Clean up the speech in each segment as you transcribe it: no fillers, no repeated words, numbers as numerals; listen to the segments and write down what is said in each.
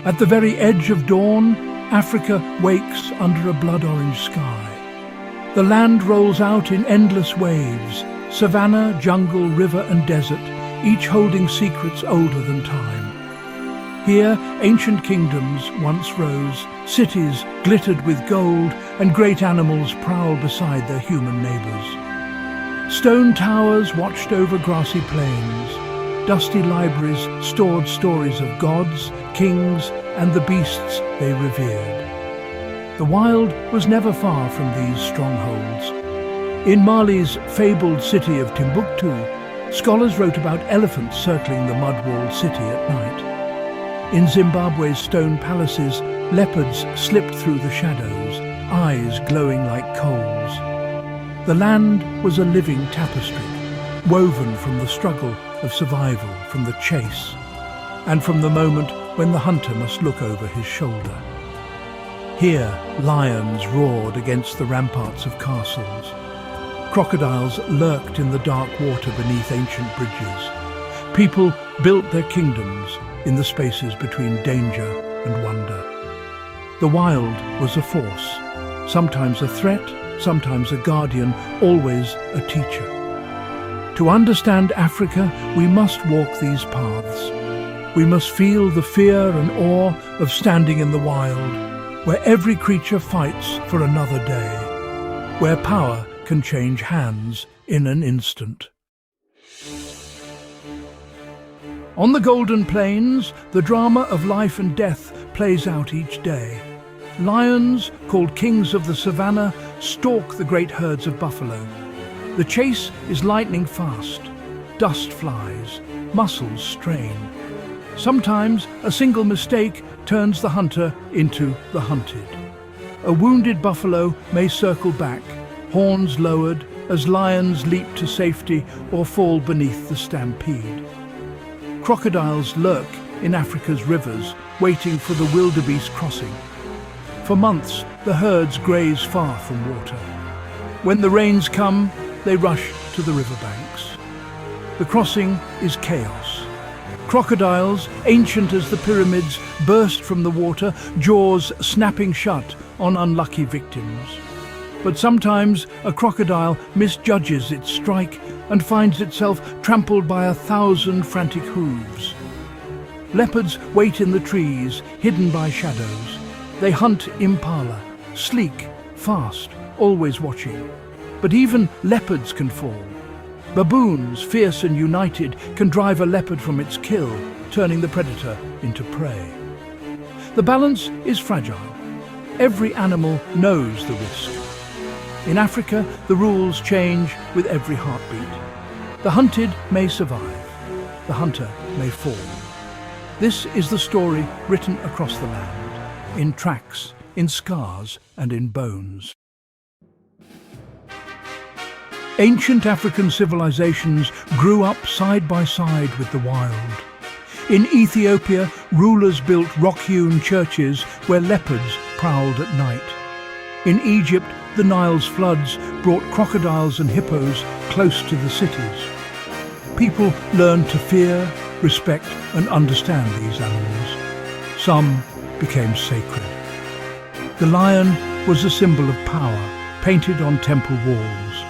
At the very edge of dawn, Africa wakes under a blood-orange sky. The land rolls out in endless waves, savanna, jungle, river and desert, each holding secrets older than time. Here, ancient kingdoms once rose, cities glittered with gold, and great animals prowled beside their human neighbours. Stone towers watched over grassy plains. Dusty libraries stored stories of gods, kings, and the beasts they revered. The wild was never far from these strongholds. In Mali's fabled city of Timbuktu, scholars wrote about elephants circling the mud-walled city at night. In Zimbabwe's stone palaces, leopards slipped through the shadows, eyes glowing like coals. The land was a living tapestry, woven from the struggle of survival, from the chase, and from the moment when the hunter must look over his shoulder. Here, lions roared against the ramparts of castles. Crocodiles lurked in the dark water beneath ancient bridges. People built their kingdoms in the spaces between danger and wonder. The wild was a force, sometimes a threat, sometimes a guardian, always a teacher. To understand Africa, we must walk these paths. We must feel the fear and awe of standing in the wild, where every creature fights for another day, where power can change hands in an instant. On the Golden Plains, the drama of life and death plays out each day. Lions, called kings of the savannah, stalk the great herds of buffalo. The chase is lightning fast. Dust flies, muscles strain. Sometimes a single mistake turns the hunter into the hunted. A wounded buffalo may circle back, horns lowered, as lions leap to safety or fall beneath the stampede. Crocodiles lurk in Africa's rivers, waiting for the wildebeest crossing. For months, the herds graze far from water. When the rains come, they rush to the riverbanks. The crossing is chaos. Crocodiles, ancient as the pyramids, burst from the water, jaws snapping shut on unlucky victims. But sometimes a crocodile misjudges its strike and finds itself trampled by 1,000 frantic hooves. Leopards wait in the trees, hidden by shadows. They hunt impala, sleek, fast, always watching. But even leopards can fall. Baboons, fierce and united, can drive a leopard from its kill, turning the predator into prey. The balance is fragile. Every animal knows the risk. In Africa, the rules change with every heartbeat. The hunted may survive. The hunter may fall. This is the story written across the land, in tracks, in scars, and in bones. Ancient African civilizations grew up side by side with the wild. In Ethiopia, rulers built rock-hewn churches where leopards prowled at night. In Egypt, the Nile's floods brought crocodiles and hippos close to the cities. People learned to fear, respect, and understand these animals. Some became sacred. The lion was a symbol of power, painted on temple walls.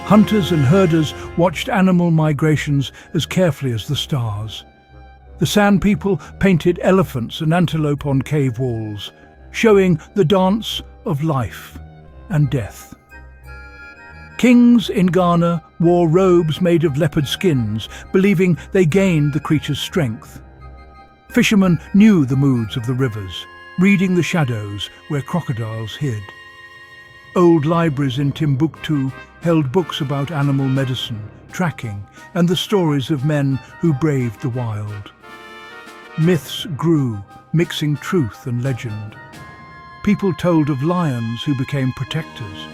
Hunters and herders watched animal migrations as carefully as the stars. The Sand People painted elephants and antelope on cave walls, showing the dance of life and death. Kings in Ghana wore robes made of leopard skins, believing they gained the creature's strength. Fishermen knew the moods of the rivers, reading the shadows where crocodiles hid. Old libraries in Timbuktu held books about animal medicine, tracking, and the stories of men who braved the wild. Myths grew, mixing truth and legend. People told of lions who became protectors,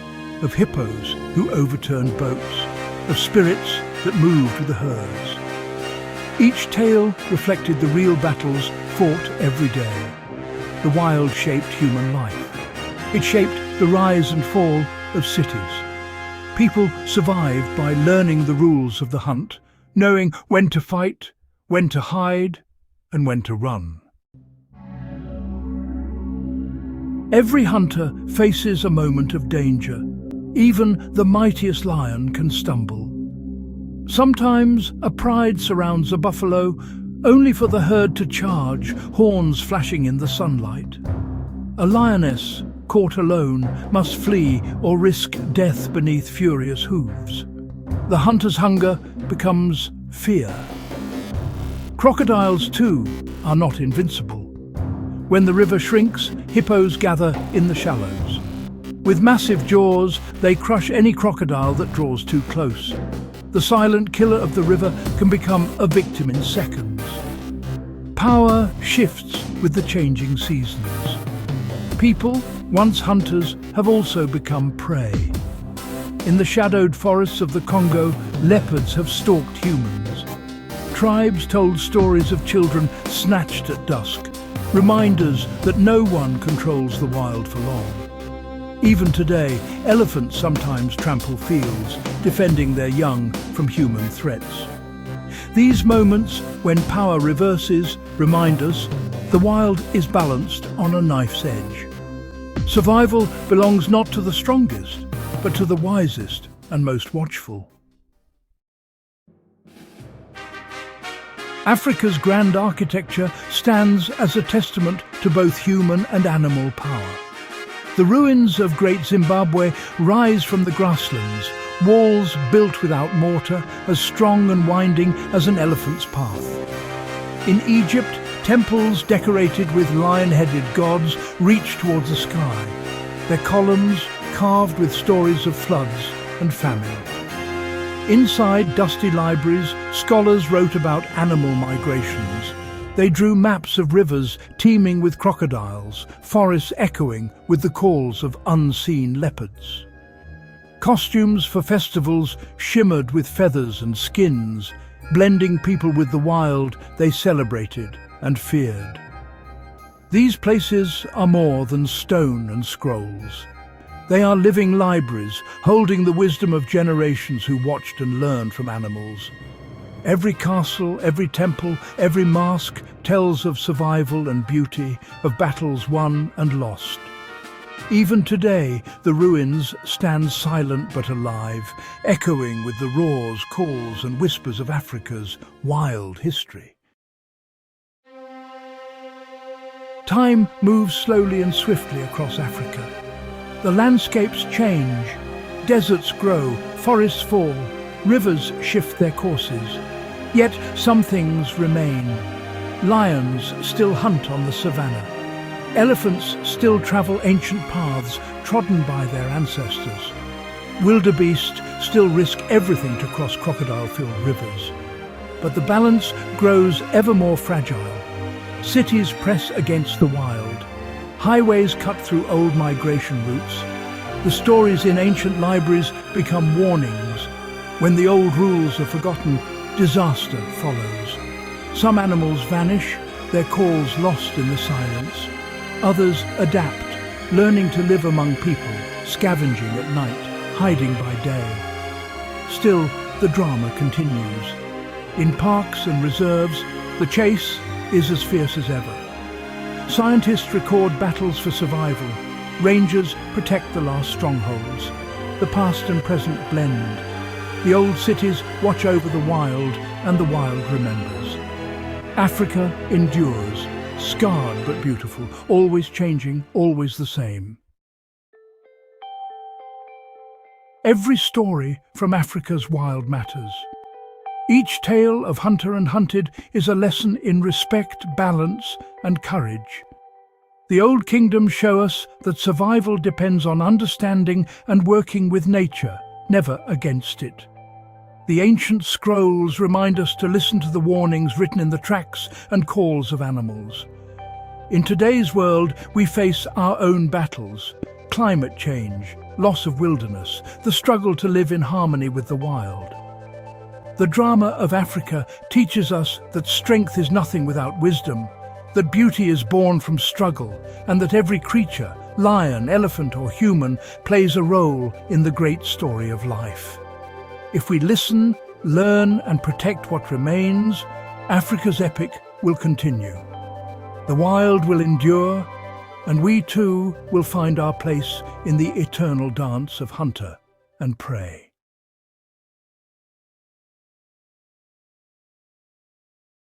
of hippos who overturned boats, of spirits that moved with the herds. Each tale reflected the real battles fought every day. The wild shaped human life. It shaped the rise and fall of cities. People survived by learning the rules of the hunt, knowing when to fight, when to hide, and when to run. Every hunter faces a moment of danger. Even the mightiest lion can stumble. Sometimes a pride surrounds a buffalo, only for the herd to charge, horns flashing in the sunlight. A lioness, caught alone, must flee or risk death beneath furious hooves. The hunter's hunger becomes fear. Crocodiles, too, are not invincible. When the river shrinks, hippos gather in the shallows. With massive jaws, they crush any crocodile that draws too close. The silent killer of the river can become a victim in seconds. Power shifts with the changing seasons. People, once hunters, have also become prey. In the shadowed forests of the Congo, leopards have stalked humans. Tribes told stories of children snatched at dusk, reminders that no one controls the wild for long. Even today, elephants sometimes trample fields, defending their young from human threats. These moments, when power reverses, remind us the wild is balanced on a knife's edge. Survival belongs not to the strongest, but to the wisest and most watchful. Africa's grand architecture stands as a testament to both human and animal power. The ruins of Great Zimbabwe rise from the grasslands, walls built without mortar, as strong and winding as an elephant's path. In Egypt, temples decorated with lion-headed gods reach towards the sky, their columns carved with stories of floods and famine. Inside dusty libraries, scholars wrote about animal migrations. They drew maps of rivers teeming with crocodiles, forests echoing with the calls of unseen leopards. Costumes for festivals shimmered with feathers and skins, blending people with the wild they celebrated and feared. These places are more than stone and scrolls. They are living libraries, holding the wisdom of generations who watched and learned from animals. Every castle, every temple, every mask tells of survival and beauty, of battles won and lost. Even today, the ruins stand silent but alive, echoing with the roars, calls and whispers of Africa's wild history. Time moves slowly and swiftly across Africa. The landscapes change, deserts grow, forests fall, rivers shift their courses. Yet some things remain. Lions still hunt on the savannah. Elephants still travel ancient paths trodden by their ancestors. Wildebeest still risk everything to cross crocodile-filled rivers. But the balance grows ever more fragile. Cities press against the wild. Highways cut through old migration routes. The stories in ancient libraries become warnings. When the old rules are forgotten, disaster follows. Some animals vanish, their calls lost in the silence. Others adapt, learning to live among people, scavenging at night, hiding by day. Still, the drama continues. In parks and reserves, the chase is as fierce as ever. Scientists record battles for survival. Rangers protect the last strongholds. The past and present blend. The old cities watch over the wild, and the wild remembers. Africa endures, scarred but beautiful, always changing, always the same. Every story from Africa's wild matters. Each tale of hunter and hunted is a lesson in respect, balance, and courage. The old kingdoms show us that survival depends on understanding and working with nature, never against it. The ancient scrolls remind us to listen to the warnings written in the tracks and calls of animals. In today's world, we face our own battles: climate change, loss of wilderness, the struggle to live in harmony with the wild. The drama of Africa teaches us that strength is nothing without wisdom, that beauty is born from struggle, and that every creature, lion, elephant or human, plays a role in the great story of life. If we listen, learn and protect what remains, Africa's epic will continue. The wild will endure, And we too will find our place in the eternal dance of hunter and prey.